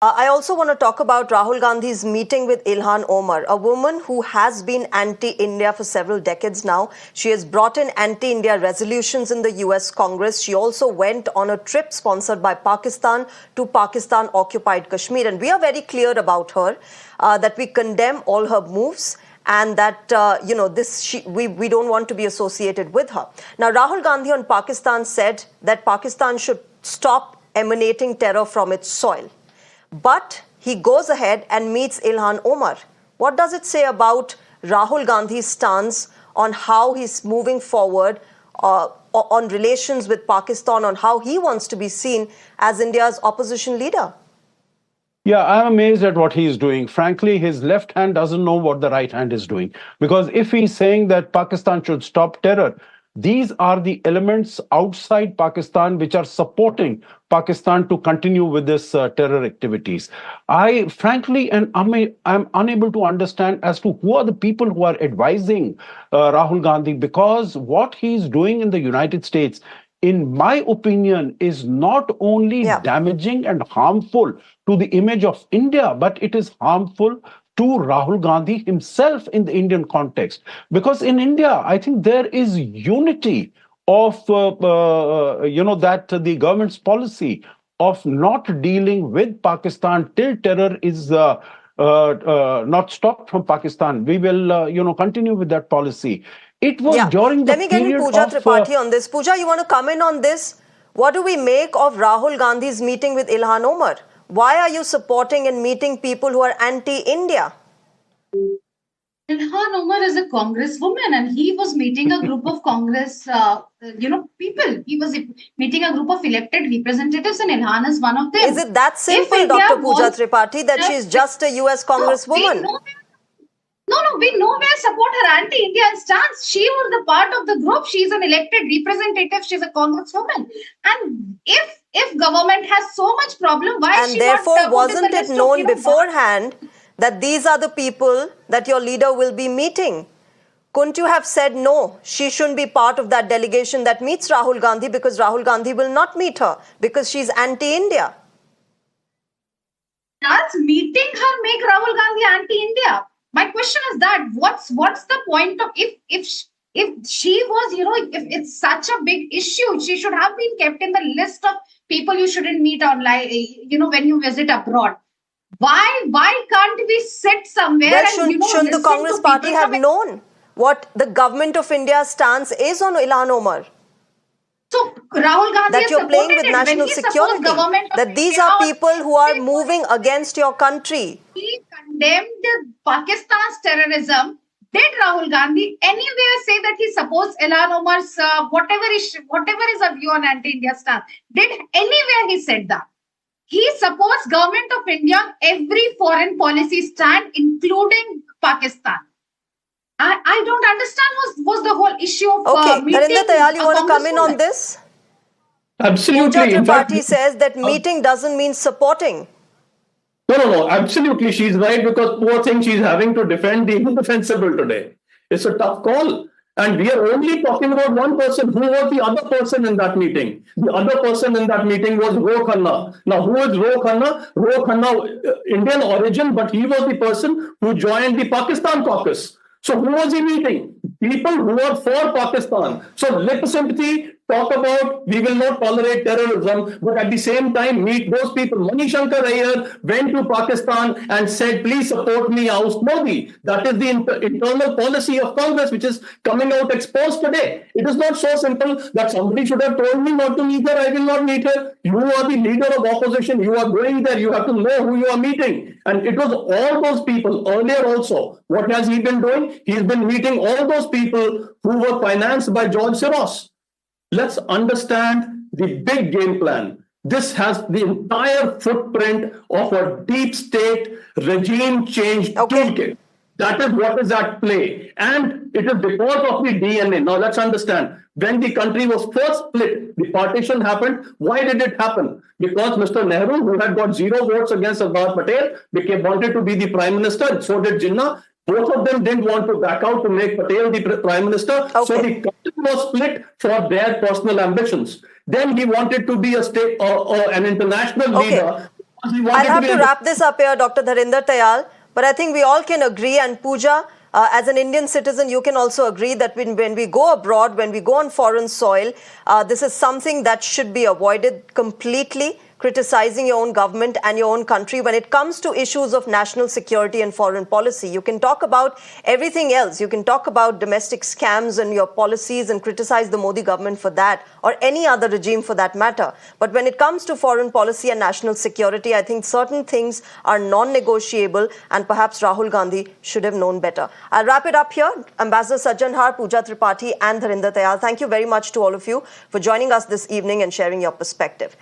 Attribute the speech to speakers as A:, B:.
A: I also want to talk about Rahul Gandhi's meeting with Ilhan Omar, a woman who has been anti-India for several decades now. She has brought in anti-India resolutions in the US Congress. She also went on a trip sponsored by Pakistan to Pakistan-occupied Kashmir. And we are very clear about her, that we condemn all her moves and that, we don't want to be associated with her. Now, Rahul Gandhi on Pakistan said that Pakistan should stop emanating terror from its soil. But he goes ahead and meets Ilhan Omar. What does it say about Rahul Gandhi's stance on how he's moving forward on relations with Pakistan, on how he wants to be seen as India's opposition leader?
B: Yeah, I'm amazed at what he's doing. Frankly, his left hand doesn't know what the right hand is doing. Because if he's saying that Pakistan should stop terror, these are the elements outside Pakistan which are supporting Pakistan to continue with this terror activities. I frankly I'm unable to understand as to who are the people who are advising Rahul Gandhi, because what he's doing in the United States, in my opinion, is not only damaging and harmful to the image of India, but it is harmful to Rahul Gandhi himself in the Indian context. Because in India, I think there is unity of, that the government's policy of not dealing with Pakistan till terror is not stopped from Pakistan. We will, continue with that policy. It was during the period of...
A: Let me get Pooja Tripathi on this. Pooja, you want to comment on this? What do we make of Rahul Gandhi's meeting with Ilhan Omar? Why are you supporting and meeting people who are anti-India?
C: Ilhan Omar is a congresswoman and he was meeting a group of Congress, people. He was meeting a group of elected representatives and Ilhan is one of them.
A: Is it that simple, Dr. Pooja Tripathi, that she's just a US congresswoman?
C: No, we nowhere support her anti-India stance. She was the part of the group. She's an elected representative. She's a congresswoman. And if government has so much problem, why is she not...
A: And therefore, wasn't it known beforehand that these are the people that your leader will be meeting? Couldn't you have said, no, she shouldn't be part of that delegation that meets Rahul Gandhi, because Rahul Gandhi will not meet her because she's anti-India?
C: Does meeting her make Rahul Gandhi anti-India? My question is that what's the point of if she was, if it's such a big issue, she should have been kept in the list of people you shouldn't meet online, when you visit abroad. Why can't we sit somewhere
A: shouldn't the Congress party have known what the government of India's stance is on Ilhan Omar?
C: So Rahul Gandhi
A: that you're playing with national security, that these are people who are moving against your country.
C: He condemned Pakistan's terrorism. Did Rahul Gandhi anywhere say that he supports Ilhan Omar's whatever is a view on anti-India stance? Did anywhere he said that? He supports government of India every foreign policy stand, including Pakistan. I don't understand was the whole issue of
A: Harinder Tayal, you want to come in on this?
D: Absolutely.
A: Pooja Tripathi says that meeting doesn't mean supporting.
D: No, absolutely. She's right, because poor thing, she's having to defend the indefensible today. It's a tough call. And we are only talking about one person. Who was the other person in that meeting? The other person in that meeting was Ro Khanna. Now, who is Ro Khanna? Ro Khanna, Indian origin, but he was the person who joined the Pakistan caucus. So who was he meeting? People who are for Pakistan. So lip sympathy, talk about we will not tolerate terrorism, but at the same time meet those people. Mani Shankar Iyer went to Pakistan and said, please support me, oust Modi. That is the internal policy of Congress, which is coming out exposed today. It is not so simple that somebody should have told me not to meet her, I will not meet her. You are the leader of opposition, you are going there, you have to know who you are meeting. And it was all those people earlier also. What has he been doing? He's been meeting all those people who were financed by George Soros. Let's understand the big game plan. This has the entire footprint of a deep state regime change toolkit. That is what is at play. And it is because of the DNA. Now let's understand. When the country was first split, the partition happened. Why did it happen? Because Mr. Nehru, who had got 0 votes against Sardar Patel, wanted to be the prime minister. So did Jinnah. Both of them didn't want to back out to make Patel the prime minister. So the country was split for their personal ambitions. Then he wanted to be a state or an international leader.
A: I'll have to wrap this up here, Dr. Dharinder Tayal, but I think we all can agree, and Pooja, as an Indian citizen, you can also agree that when we go abroad, when we go on foreign soil, this is something that should be avoided completely. Criticizing your own government and your own country when it comes to issues of national security and foreign policy. You can talk about everything else. You can talk about domestic scams and your policies and criticize the Modi government for that, or any other regime for that matter. But when it comes to foreign policy and national security, I think certain things are non-negotiable, and perhaps Rahul Gandhi should have known better. I'll wrap it up here. Ambassador Sajjanhar, Pooja Tripathi and Dharinder Tayal, thank you very much to all of you for joining us this evening and sharing your perspective.